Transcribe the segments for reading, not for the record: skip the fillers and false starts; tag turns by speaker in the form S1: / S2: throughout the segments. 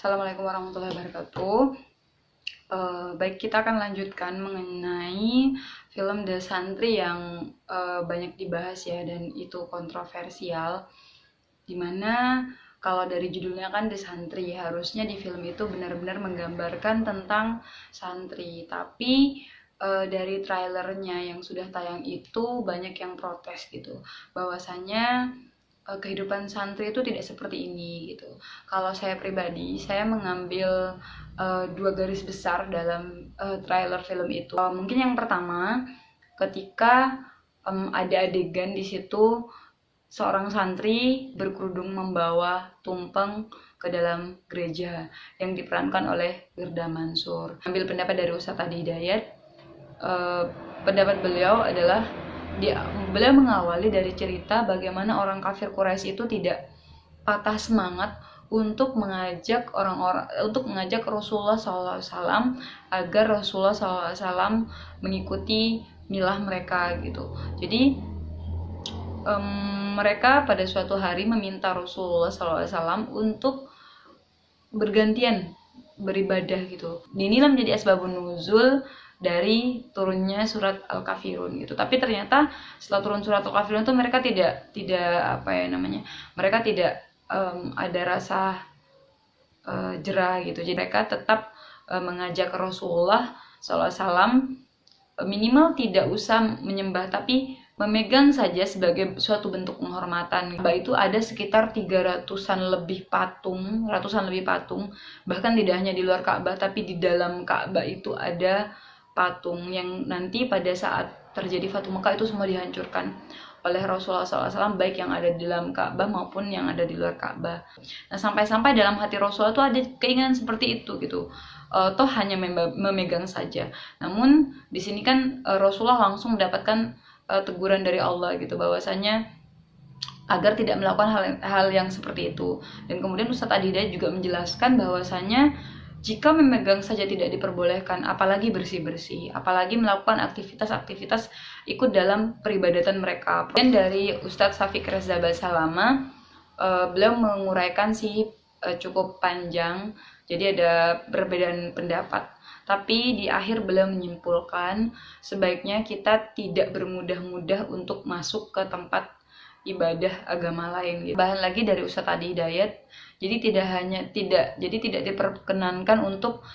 S1: Assalamualaikum warahmatullahi wabarakatuh. Baik, kita akan lanjutkan mengenai film The Santri yang banyak dibahas ya, dan itu kontroversial. Dimana kalau dari judulnya kan The Santri, harusnya di film itu benar-benar menggambarkan tentang santri. Tapi dari trailernya yang sudah tayang itu banyak yang protes gitu, bahwasannya kehidupan santri itu tidak seperti ini gitu. Kalau saya pribadi, saya mengambil dua garis besar dalam trailer film itu. Mungkin yang pertama, ketika ada adegan di situ seorang santri berkerudung membawa tumpeng ke dalam gereja yang diperankan oleh Wirda Mansur. Ambil pendapat dari Ustadz Adi Hidayat, pendapat beliau adalah beliau mengawali dari cerita bagaimana orang kafir Quraisy itu tidak patah semangat untuk mengajak Rasulullah SAW agar Rasulullah SAW mengikuti milah mereka gitu. Jadi mereka pada suatu hari meminta Rasulullah SAW untuk bergantian beribadah gitu. Inilah menjadi asbabun nuzul dari turunnya surat Al-Kafirun gitu. Tapi ternyata setelah turun surat Al-Kafirun itu mereka tidak mereka tidak ada rasa jerah gitu. Jadi mereka tetap mengajak Rasulullah SAW minimal tidak usah menyembah, tapi memegang saja sebagai suatu bentuk penghormatan. Ka'bah itu ada sekitar 300-an lebih patung, bahkan tidak hanya di luar Ka'bah, tapi di dalam Ka'bah itu ada patung yang nanti pada saat terjadi Fatu Mekah itu semua dihancurkan oleh Rasulullah SAW, baik yang ada di dalam Ka'bah maupun yang ada di luar Ka'bah. Nah, sampai-sampai dalam hati Rasulullah itu ada keinginan seperti itu gitu. Toh hanya memegang saja. Namun di sini kan Rasulullah langsung mendapatkan teguran dari Allah gitu, bahwasanya agar tidak melakukan hal yang seperti itu. Dan kemudian Ustadz Adi Hidayat juga menjelaskan bahwasanya jika memegang saja tidak diperbolehkan, apalagi bersih-bersih, apalagi melakukan aktivitas-aktivitas ikut dalam peribadatan mereka. Dan dari Ustadz Syafiq Reza Basalama, beliau menguraikan cukup panjang, jadi ada perbedaan pendapat. Tapi di akhir beliau menyimpulkan sebaiknya kita tidak bermudah-mudah untuk masuk ke tempat ibadah agama lain gitu. Bahan lagi dari Ustadz Adi Hidayat, jadi tidak diperkenankan untuk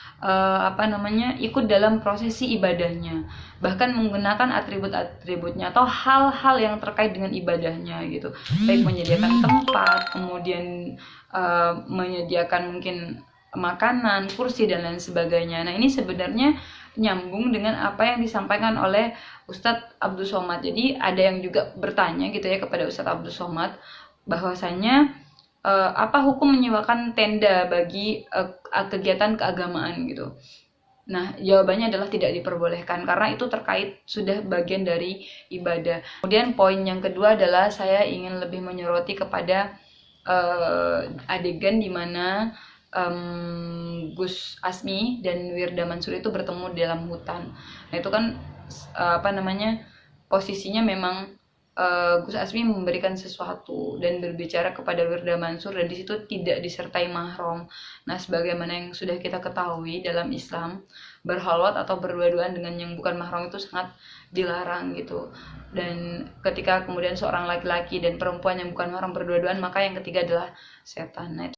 S1: ikut dalam prosesi ibadahnya, bahkan menggunakan atribut-atributnya atau hal-hal yang terkait dengan ibadahnya gitu, baik menyediakan tempat, kemudian menyediakan mungkin makanan, kursi dan lain sebagainya. Nah, ini sebenarnya nyambung dengan apa yang disampaikan oleh Ustadz Abdul Somad. Jadi ada yang juga bertanya gitu ya kepada Ustadz Abdul Somad, bahwasanya apa hukum menyewakan tenda bagi kegiatan keagamaan gitu. Nah, jawabannya adalah tidak diperbolehkan karena itu terkait sudah bagian dari ibadah. Kemudian poin yang kedua adalah saya ingin lebih menyoroti kepada adegan di mana Gus Asmi dan Wirda Mansur itu bertemu di dalam hutan. Nah, itu kan posisinya memang Gus Asmi memberikan sesuatu dan berbicara kepada Wirda Mansur, dan di situ tidak disertai mahram. Nah, sebagaimana yang sudah kita ketahui dalam Islam, berhalwat atau berdua-duaan dengan yang bukan mahram itu sangat dilarang gitu. Dan ketika kemudian seorang laki-laki dan perempuan yang bukan mahram berdua-duaan, maka yang ketiga adalah setan. Nah,